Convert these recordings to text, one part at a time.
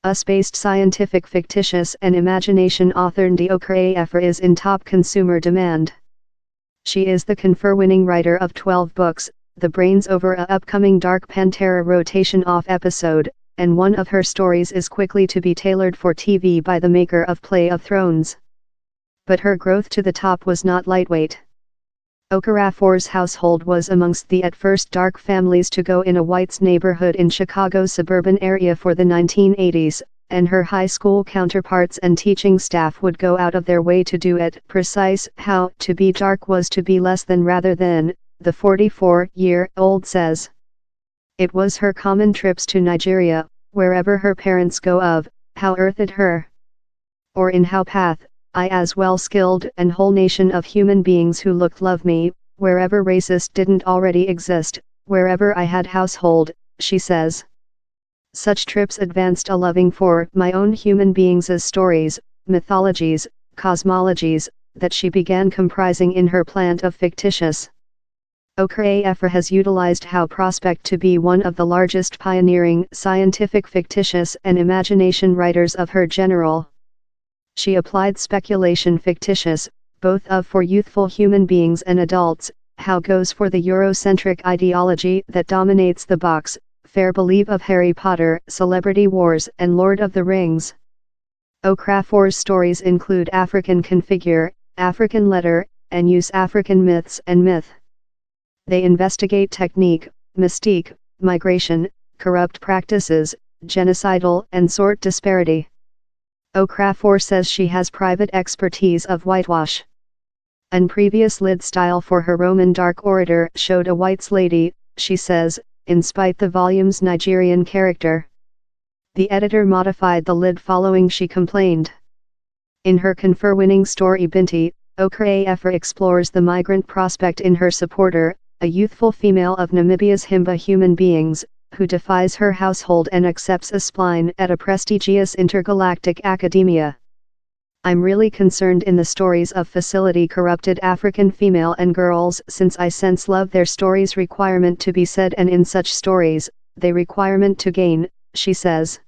US-based scientific fictitious and imagination author Nnedi Okorafor is in top consumer demand. She is the Confer-winning writer of 12 books, the brains over a upcoming Dark Pantera rotation-off episode, and one of her stories is quickly to be tailored for TV by the maker of Play of Thrones. But her growth to the top was not lightweight. Okorafor's household was amongst the at first dark families to go in a whites neighborhood in Chicago's suburban area for the 1980s, and her high school counterparts and teaching staff would go out of their way to do it precise how to be dark was to be less than rather than, the 44-year-old says. It was her common trips to Nigeria, wherever her parents go of, how earthed her. Or in how path, I as well skilled and whole nation of human beings who looked love me, wherever racist didn't already exist, wherever I had household, she says. Such trips advanced a loving for my own human beings as stories, mythologies, cosmologies, that she began comprising in her plant of fictitious. Okorafor has utilized how prospect to be one of the largest pioneering scientific fictitious and imagination writers of her general. She applied speculation fictitious, both of for youthful human beings and adults, how goes for the Eurocentric ideology that dominates the box, fair believe of Harry Potter, Celebrity Wars and Lord of the Rings. Okorafor's stories include African configure, African letter, and use African myths and myth. They investigate technique, mystique, migration, corrupt practices, genocidal and sort disparity. Okorafor says she has private expertise of whitewash. And previous lid style for her Roman dark orator showed a whites lady, she says, in spite the volume's Nigerian character. The editor modified the lid following she complained. In her Confer-winning story Binti, Okorafor explores the migrant prospect in her supporter, a youthful female of Namibia's Himba human beings, who defies her household and accepts a spline at a prestigious intergalactic academia. I'm really concerned in the stories of facility corrupted African female and girls since I sense love their stories requirement to be said and in such stories, they requirement to gain, she says.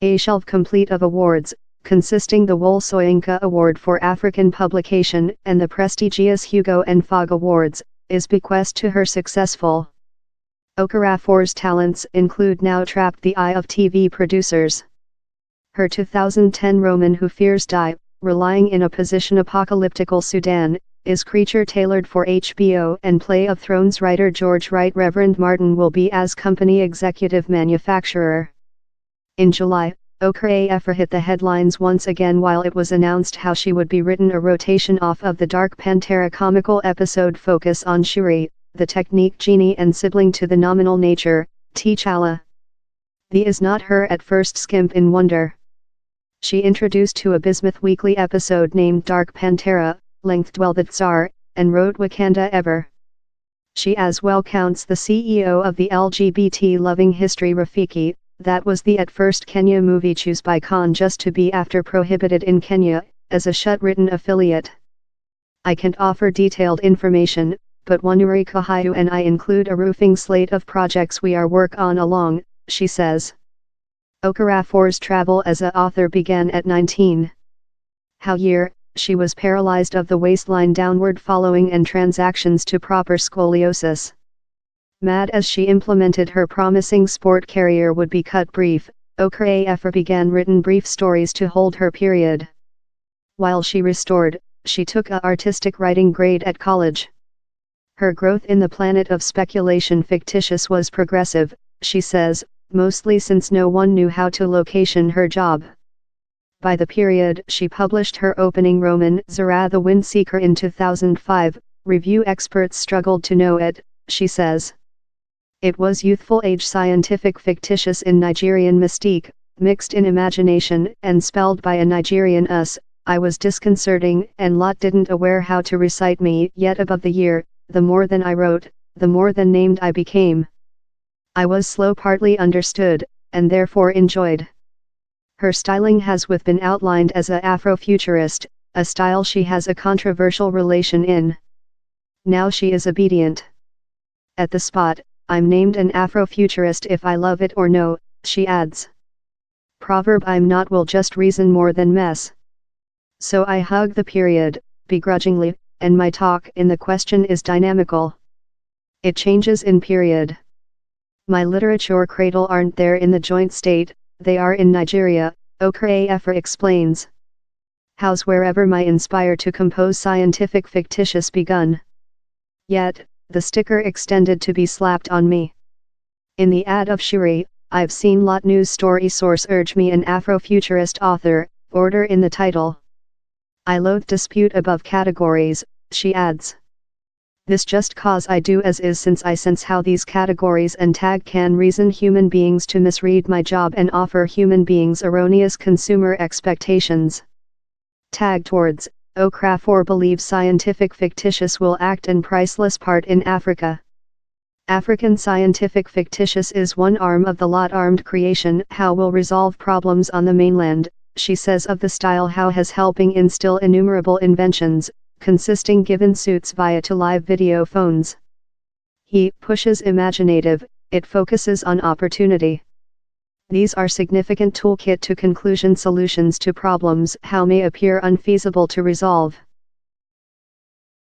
A shelf complete of awards, consisting the Wole Soyinka Award for African Publication and the prestigious Hugo and Fogg Awards, is bequest to her successful. Okorafor's talents include now trapped the eye of TV producers. Her 2010 Roman Who Fears Die, relying in a position apocalyptical Sudan, is creature tailored for HBO and Play of Thrones writer George Wright. Reverend Martin will be as company executive manufacturer. In July, Okorafor hit the headlines once again while it was announced how she would be written a rotation off of the Dark Pantera comical episode focus on Shuri, the technique genie and sibling to the nominal nature, T'Challa. The is not her at first skimp in wonder. She introduced to a Bismuth weekly episode named Dark Pantera, length dwell the Tsar, and wrote Wakanda Ever. She as well counts the CEO of the LGBT-loving History Rafiki, that was the at first Kenya movie Choose by Khan just to be after prohibited in Kenya, as a shut-written affiliate. I can't offer detailed information, but Wanuri Kahayu and I include a roofing slate of projects we are work on along, she says. Okorafor's travel as a author began at 19. How year, she was paralyzed of the waistline downward following and transactions to proper scoliosis. Mad as she implemented her promising sport career would be cut brief, Okorafor began written brief stories to hold her period. While she restored, she took a artistic writing grade at college. Her growth in the planet of speculation fictitious was progressive, she says, mostly since no one knew how to location her job. By the period she published her opening Roman Zara the Windseeker in 2005, review experts struggled to know it, she says. It was youthful age scientific fictitious in Nigerian mystique, mixed in imagination and spelled by a Nigerian us. I was disconcerting and lot didn't aware how to recite me yet above the year, the more than I wrote, the more than named I became. I was slow partly understood, and therefore enjoyed. Her styling has with been outlined as a Afrofuturist, a style she has a controversial relation in. Now she is obedient. At the spot, I'm named an Afrofuturist if I love it or no, she adds. Proverb I'm not will just reason more than mess. So I hug the period, begrudgingly, and my talk in the question is dynamical. It changes in period. My literature cradle aren't there in the joint state, they are in Nigeria, Okorafor explains. How's wherever my inspire to compose scientific fictitious begun. Yet, the sticker extended to be slapped on me. In the ad of Shuri, I've seen lot news story source urge me an Afrofuturist author, order in the title. I loathe dispute above categories, she adds. This just cause I do as is since I sense how these categories and tag can reason human beings to misread my job and offer human beings erroneous consumer expectations. Tag towards, Okorafor believes scientific fictitious will act an priceless part in Africa. African scientific fictitious is one arm of the lot armed creation how will resolve problems on the mainland, she says of the style how has helping instill innumerable inventions, consisting given suits via to live video phones. He pushes imaginative, it focuses on opportunity. These are significant toolkit to conclusion solutions to problems how may appear unfeasible to resolve.